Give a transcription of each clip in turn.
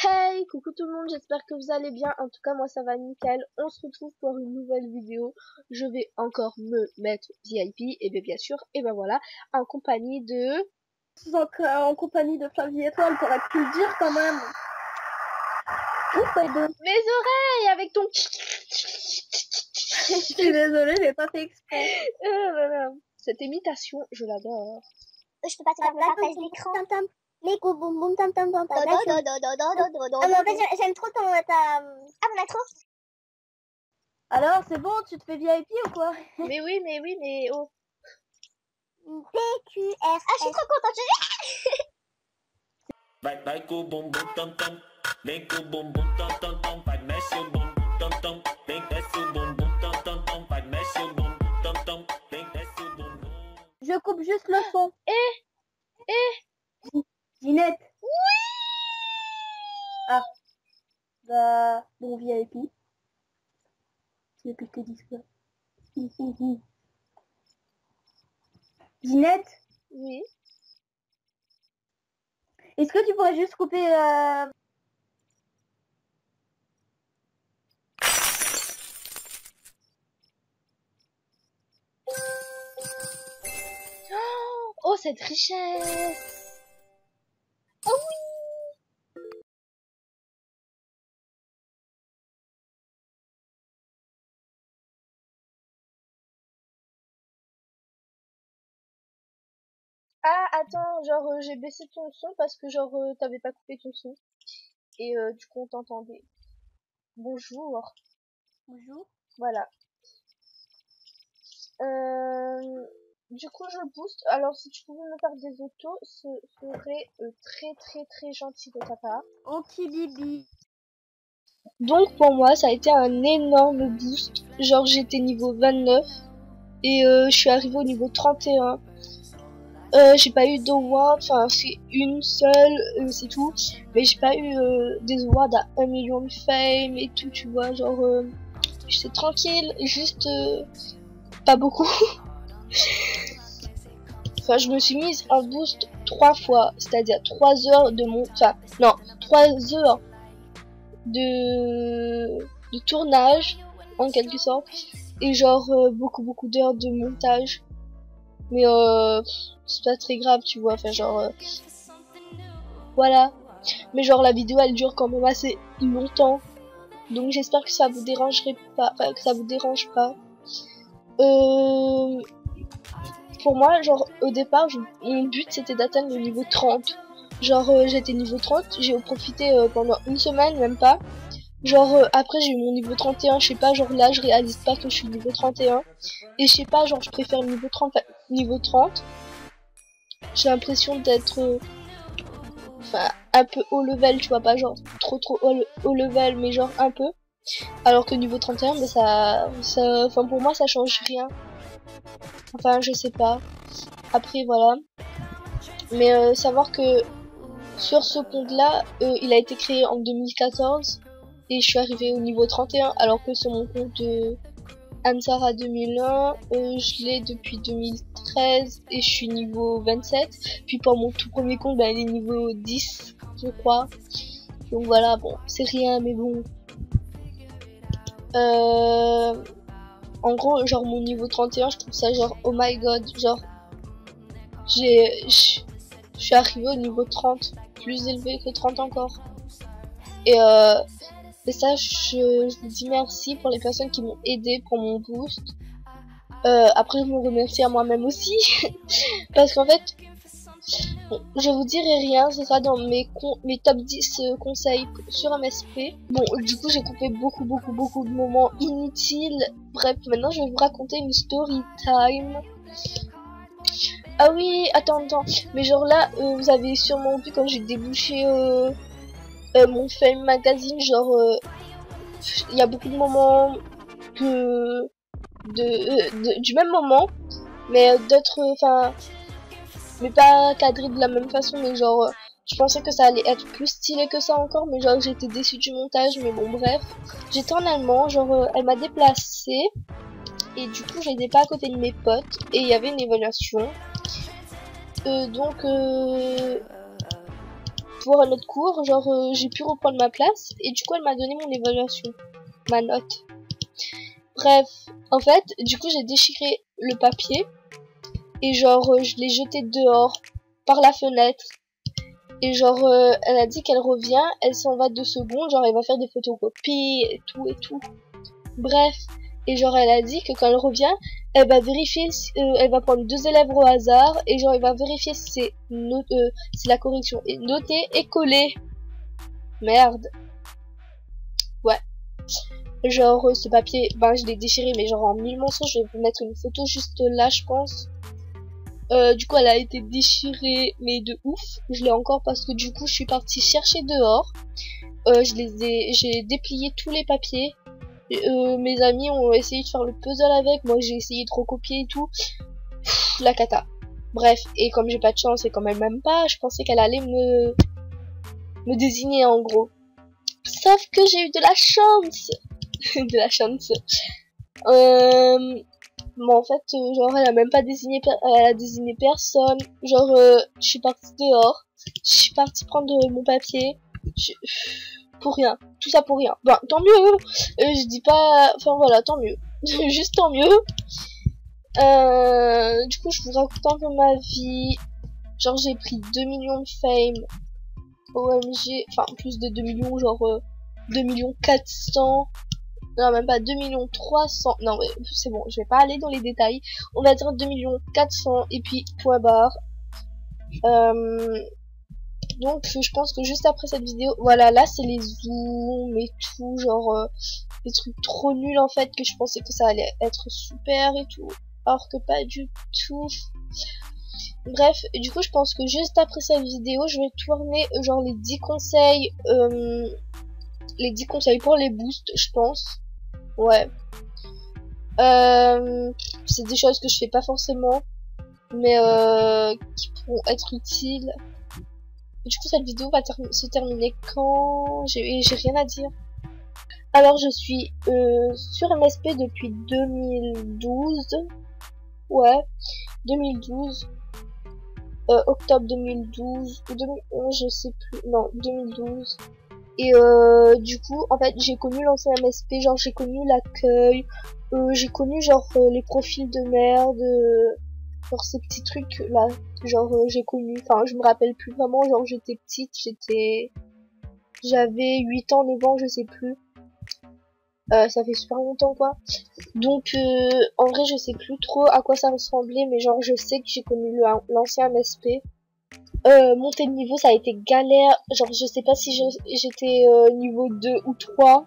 Hey, coucou tout le monde, j'espère que vous allez bien. En tout cas, moi ça va nickel. On se retrouve pour une nouvelle vidéo. Je vais encore me mettre VIP et bien sûr, et ben voilà, en compagnie de... Donc, en compagnie de Flavie Étoile, t'aurais pu le dire quand même. Mes oreilles avec ton... Je suis désolée, j'ai pas fait exprès. Cette imitation, je l'adore. Je peux pas te faire le partage d'écran. Les coups boum boum tam tam tam tam. Ah mais en fait j'aime trop ton ta... Ah mon intro. Alors c'est bon, tu te fais VIP ou quoi? Mais oui, mais oh. PQR. Ah je suis trop contente. Je coupe juste le son. Ginette. Oui. Ah. Bah, bon VIP. Tu veux que je te dise quoi? Ginette. Oui. Est-ce que tu pourrais juste couper Oh, cette richesse! Oh oui! Ah, attends, genre, j'ai baissé ton son parce que, genre, t'avais pas coupé ton son. Et du coup, on t'entendait. Bonjour. Bonjour. Voilà. Du coup, je booste. Alors, si tu pouvais me faire des autos, ce serait très gentil de ta part. Ok, Bibi. Donc, pour moi, ça a été un énorme boost. Genre, j'étais niveau 29 et je suis arrivée au niveau 31. J'ai pas eu d'awards, enfin, c'est une seule, c'est tout. Mais j'ai pas eu des awards à 1 million de fame et tout, tu vois. Genre, j'étais tranquille, juste pas beaucoup. Enfin, je me suis mise en boost 3 fois, c'est-à-dire 3 heures de mon... Enfin, non, 3 heures de tournage, en quelque sorte. Et genre, beaucoup d'heures de montage. Mais c'est pas très grave, tu vois, enfin genre... voilà. Mais genre, la vidéo, elle dure quand même assez longtemps. Donc j'espère que ça vous dérangerait pas, enfin, que ça vous dérange pas. Pour moi, genre, au départ, mon but c'était d'atteindre le niveau 30. Genre, j'étais niveau 30, j'ai profité pendant une semaine, même pas. Genre, après, j'ai eu mon niveau 31, je sais pas, genre là, je réalise pas que je suis niveau 31. Et je sais pas, genre, je préfère niveau 30, enfin, niveau 30. J'ai l'impression d'être, enfin, un peu haut level, tu vois, pas genre trop haut level, mais genre un peu. Alors que niveau 31, bah enfin, pour moi, ça change rien. Enfin, je sais pas. Après, voilà. Mais savoir que sur ce compte-là, il a été créé en 2014 et je suis arrivée au niveau 31, alors que sur mon compte Ansara 2001, je l'ai depuis 2013 et je suis niveau 27. Puis pour mon tout premier compte, bah, il est niveau 10, je crois. Donc voilà, bon, c'est rien, mais bon. En gros, genre mon niveau 31, je trouve ça genre, oh my god, genre, je suis arrivée au niveau 30, plus élevé que 30 encore. Et ça, je vous dis merci pour les personnes qui m'ont aidé pour mon boost. Après, je me remercie à moi-même aussi. Parce qu'en fait, bon, je vous dirai rien, ce sera dans mes top 10 conseils sur MSP. Bon, du coup, j'ai coupé beaucoup de moments inutiles. Bref, maintenant, je vais vous raconter une story time. Ah oui, attends. Mais genre là, vous avez sûrement vu quand j'ai débouché mon Fame Magazine, genre, il y a beaucoup de moments que du même moment, mais d'autres, enfin, mais pas cadré de la même façon, mais genre, je pensais que ça allait être plus stylé que ça encore, mais genre, j'étais déçue du montage, mais bon, bref. J'étais en allemand, genre, elle m'a déplacée, et du coup, j'étais pas à côté de mes potes, et il y avait une évaluation. Donc, pour un autre cours, genre j'ai pu reprendre ma place et du coup elle m'a donné mon évaluation, ma note. Bref, en fait, du coup j'ai déchiré le papier et genre je l'ai jeté dehors par la fenêtre et genre elle a dit qu'elle revient, elle s'en va 2 secondes, genre elle va faire des photocopies et tout. Bref, et genre elle a dit que quand elle revient, elle va vérifier, elle va prendre 2 élèves au hasard et genre elle va vérifier si si la correction est notée et collée. Merde. Ouais. Genre ce papier, ben je l'ai déchiré mais genre en 1000 mensonges, je vais vous mettre une photo juste là je pense. Du coup elle a été déchirée mais de ouf. Je l'ai encore parce que du coup je suis partie chercher dehors. J'ai déplié tous les papiers. Mes amis ont essayé de faire le puzzle avec, moi j'ai essayé de recopier et tout. Pff, la cata. Bref, et comme j'ai pas de chance et comme elle m'aime pas, je pensais qu'elle allait me désigner en gros. Sauf que j'ai eu de la chance. De la chance. Bon, en fait, genre elle a même pas désigné, elle a désigné personne. Genre, je suis partie dehors, je suis partie prendre mon papier. Pour rien, tout ça pour rien. Ben, tant mieux. Je dis pas, enfin voilà, tant mieux. Juste tant mieux. Du coup, je vous raconte un peu ma vie. Genre, j'ai pris 2 millions de fame. OMG, enfin, plus de 2 millions, genre 2 millions 400. Non, même pas 2 millions 300. Non, mais c'est bon, je vais pas aller dans les détails. On va dire 2 millions 400 et puis point barre. Donc je pense que juste après cette vidéo, voilà, là c'est les zooms et tout, genre des trucs trop nuls en fait que je pensais que ça allait être super et tout, alors que pas du tout. Bref, du coup je pense que juste après cette vidéo, je vais tourner genre les 10 conseils, pour les boosts, je pense. Ouais. C'est des choses que je fais pas forcément, mais qui pourront être utiles. Du coup, cette vidéo va se terminer quand j'ai rien à dire. Alors, je suis sur MSP depuis 2012. Ouais, 2012. Octobre 2012 ou 2011, je sais plus. Non, 2012. Et du coup, en fait, j'ai connu l'ancien MSP, genre j'ai connu l'accueil, j'ai connu genre les profils de merde, genre ces petits trucs là, genre j'ai connu, enfin je me rappelle plus vraiment, genre j'étais petite, j'avais 8 ans, 9 ans, je sais plus. Ça fait super longtemps quoi. Donc en vrai je sais plus trop à quoi ça ressemblait, mais genre je sais que j'ai connu l'ancien MSP. Monter de niveau ça a été galère, genre je sais pas si j'étais niveau 2 ou 3,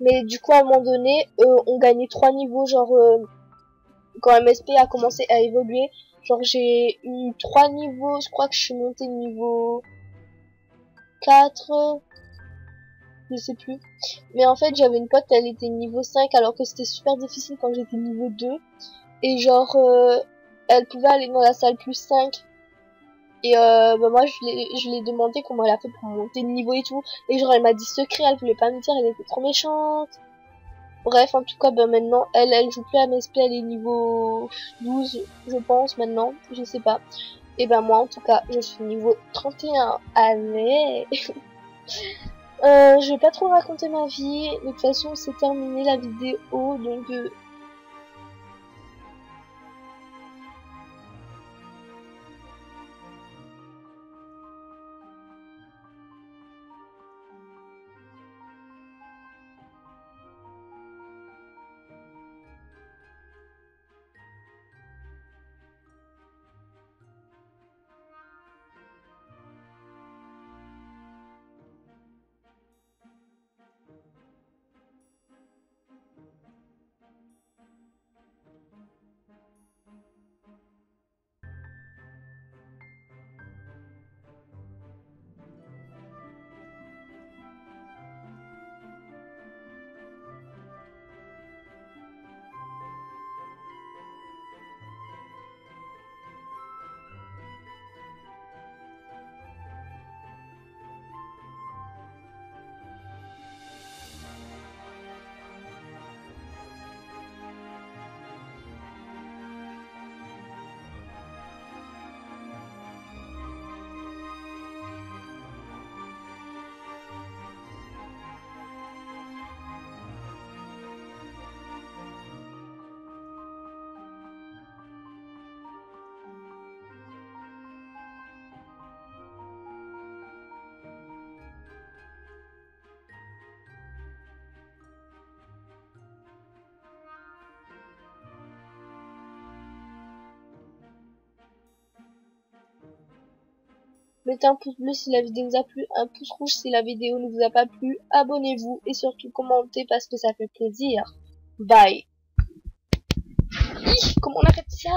mais du coup à un moment donné on gagnait 3 niveaux, genre quand MSP a commencé à évoluer, genre j'ai eu 3 niveaux, je crois que je suis montée niveau 4, je sais plus. Mais en fait j'avais une pote, elle était niveau 5 alors que c'était super difficile quand j'étais niveau 2. Et genre elle pouvait aller dans la salle plus 5. Et bah moi je l'ai demandé comment elle a fait pour monter le niveau et tout. Et genre elle m'a dit secret, elle voulait pas me dire, elle était trop méchante. Bref, en tout cas, bah maintenant, elle joue plus à MSP, elle est niveau 12, je pense, maintenant, je sais pas. Et ben moi, en tout cas, je suis niveau 31. Allez. Je vais pas trop raconter ma vie, de toute façon, c'est terminé la vidéo, donc Mettez un pouce bleu si la vidéo vous a plu, un pouce rouge si la vidéo ne vous a pas plu. Abonnez-vous et surtout commentez parce que ça fait plaisir. Bye. Comment on a fait ça?